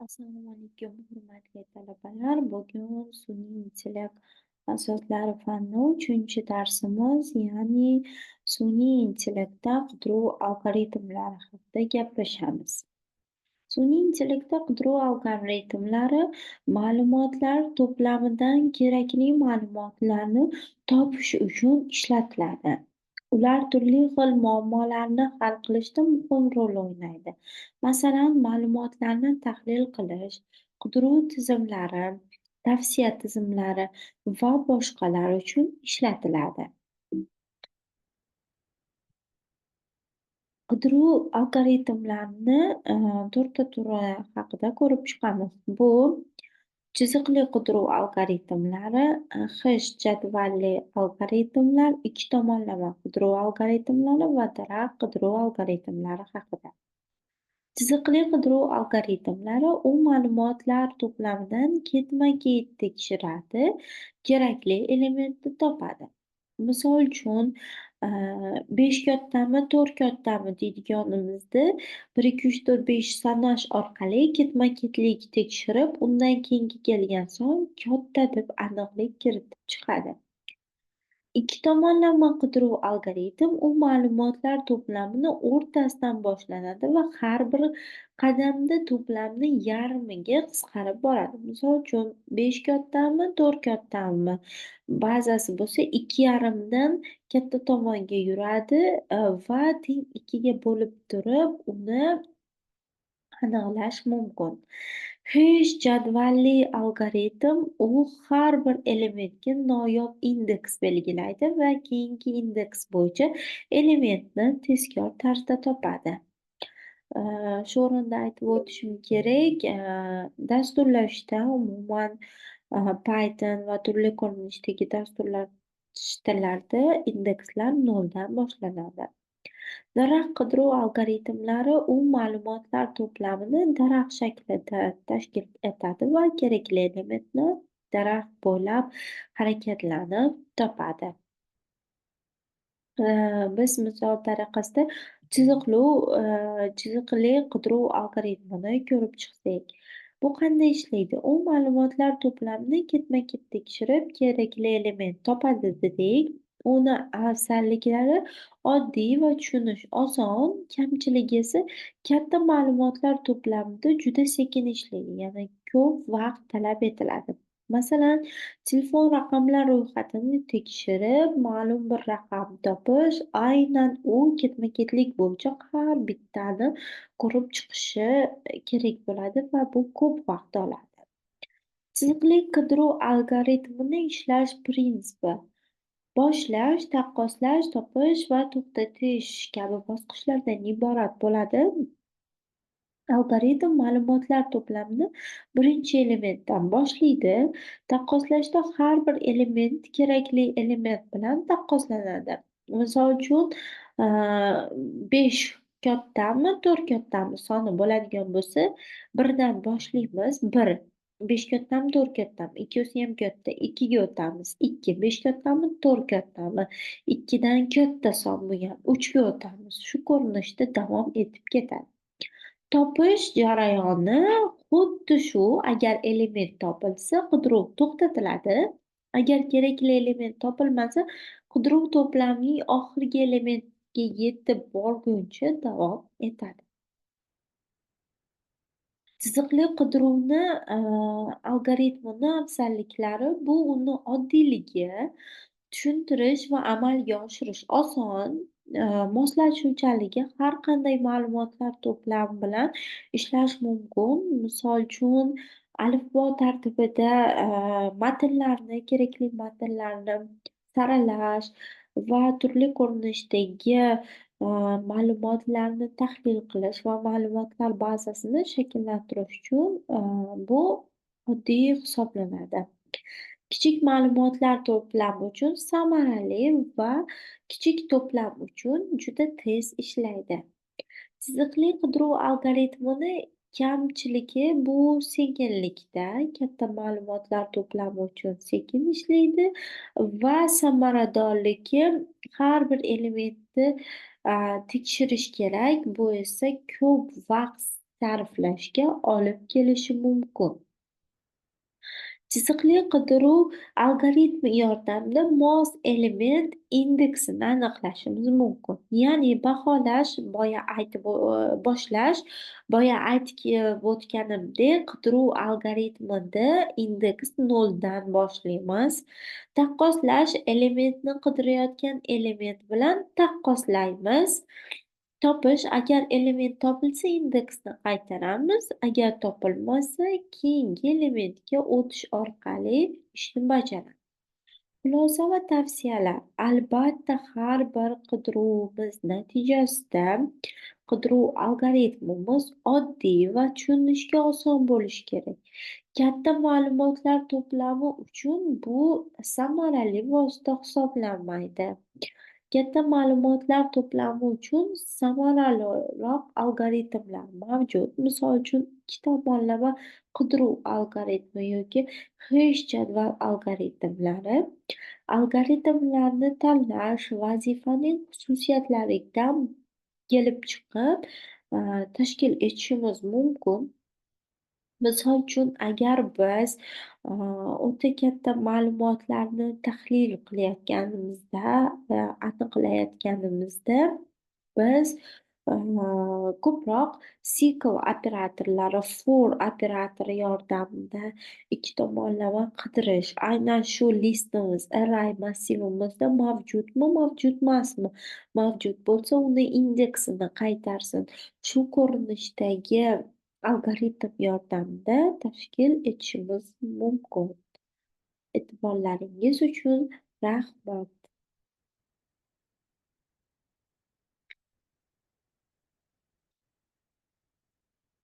Assalomu alaykum, hurmatli talabalar. Bugun sun'iy intellekt asoslari fanni 3-darsimiz, ya'ni sun'iy intellektda qidiruv algoritmlari haqida gaplashamiz. Sun'iy intellektda qidiruv algoritmlari ma'lumotlar to'plamidan kerakli ma'lumotlarni topish uchun ishlatiladi. Ular turli xil muammolarni hal qilishda muhim rol o'ynaydi. Masalan, ma'lumotlarni tahlil qilish, qidiruv tizimlari, tavsiya tizimlari va boshqalar uchun ishlatiladi. Qidiruv algoritmlarini to'rtta turi haqida ko'rib chiqamiz. Bu chiziqli qidiruv algoritmlari, H jadvalli algoritmlar, ikki tomonlama qidiruv algoritmlari va daraxt qidiruv algoritmlari haqida. Chiziqli qidiruv algoritmlari u ma'lumotlar to'plamidan ketma-ket tekshiradi, kerakli elementni topadi. Misol uchun, 5 kattami, 4 kattami deydiganimizda 1, 2, 3, 4, 5 sanash orqali ketma-ketlik tekshirib, undan keyingi kelgan son katta deb aniqlik kiritib chiqadi. Ikki tomonlama qidiruv algoritm u ma'lumotlar to'plamini o'rtasidan boshlanadi va har bir qadamda to'plamni yarmiga qisqarib boradi. Misol uchun, 5 kattami, 4 kattami bazasi bo'lsa 2,5 dan katta tomonga yuradi va teng 2ga bo'lib turib, uni aniqlash mumkin. Hech jadvalli algoritm u har bir elementga noyob indeks belgilaydi va keyingi indeks bo'yicha elementni tezkor tarzda topadi. Shu o'rinda aytib o'tishim kerak, dasturlashda umuman Python va turli ko'rinishdagi dasturlash tillarida indekslar 0 dan boshlanadi. Daraxt qidiruv algoritmlari u ma'lumotlar to'plamini daraxt shaklida tashkil etadi va kerakli elementni daraxt bo'ylab harakatlanib topadi. Biz misol tariqasida chiziqli qidiruv algoritmini ko'rib chiqsak. Bu qanday ishlaydi? U ma'lumotlar to'plamini ketma-ket tekshirib, kerakli element topadi dedik. Uni afzalliklari oddiy va tushunish oson, kamchiligi esa katta ma'lumotlar to'plamida juda sekin ishlaydi, ya'ni ko'p vaqt talab etiladi. Masalan, telefon raqamlar ro'yxatini tekshirib, ma'lum bir raqam topish, aynan u ketma-ketlik bo'yicha har bittani ko'rib chiqishi kerak bo'ladi va bu ko'p vaqt oladi. Chiziqli qidiruv algoritmini ishlash prinsipi: boshlash, taqqoslash, topish va to'xtatish kabi bosqichlardan iborat bo'ladi. Algoritm ma'lumotlar to'plamini birinchi elementdan boshlaydi. Taqqoslashda har bir element kerakli element bilan taqqoslanadi. Misol uchun, 5 kattami, 4 kattami soni bo'ladigan bo'lsa, 1dan boshlaymiz. 1, 5 kattami, 4 kattami, ikkigisiyam katta, 2ga o'tamiz. 2, 5 kattami, 4 kattami, 2dan katta son bo'lgan 3ga o'tamiz. Shu ko'rinishda davom etib ketadi. Topish jarayoni xuddi shu. Agar element topilsa, qidiruv to'xtatiladi. Agar kerakli element topilmasa, qidiruv to'plamning oxirgi elementiga yetib borguncha davom etadi. Chiziqli qidiruvni algoritmini afzalliklari bu uni oddiyligi, tushuntirish va amalga oshirish oson, moslashuvchanligi, har qanday ma'lumotlar to'plami bilan ishlash mumkin. Misol uchun, alifbo tartibida matnlarni, kerakli matnlarni saralash va turli ko'rinishdagi ma'lumotlarni tahlil qilish va ma'lumotlar bazasini shakllantirish uchun bu oddiy hisoblanadi. Kichik ma'lumotlar to'plami uchun samarali va kichik to'plam uchun juda tez ishlaydi. Chiziqli qidiruv algoritmini kamchiligi bu sekinlikda, katta ma'lumotlar to'plami uchun sekin ishlaydi va samaradorligi, har bir elementni tekshirish kerak. Bu esa ko'p vaqt ta'riflashga olib kelishi mumkin. Chiziqli qidiruv algoritmi yordamida mos element indeksini aniqlashimiz mumkin. Ya'ni baholash, boya aytib o'tganimdek, qidiruv algoritmida indeks noldan boshlaymiz. Taqqoslash elementni qidirayotgan element bilan taqqoslaymiz. Topish: agar element topilsa, indeksni qaytaramiz, agar topilmasa, keyingi elementga o'tish orqali ishni bajaramiz. Xulosa va tavsiyalar: albatta, har bir qidiruvimiz natijasida qidiruv algoritmimiz oddiy va tushunishga oson bo'lishi kerak. Katta ma'lumotlar to'plami uchun bu samarali vosita hisoblanmaydi. Katta ma'lumotlar to'plami uchun samaraliroq algoritmlar mavjud. Misol uchun, ikki tomonlama qidiruv algoritmi yoki hash jadval algoritmlari. Algoritmlarni tanlash vazifaning xususiyatlaridan kelib chiqib tashkil etishimiz mumkin. Misol uchun, agar biz o'ta katta ma'lumotlarni tahlil qilayotganimizda va aniqlayotganimizda biz ko'proq sikl operatorlari, for operatori yordamida ikki tomonlama qidirish, aynan shu listimiz, array massivimizda mavjudmi, mavjud emasmi, mavjud bo'lsa uni indeksini qaytarsin. Shu ko'rinishdagi algoritm yordamida tashkil etishimiz mumkin. E'tiborlaringiz uchun rahmat.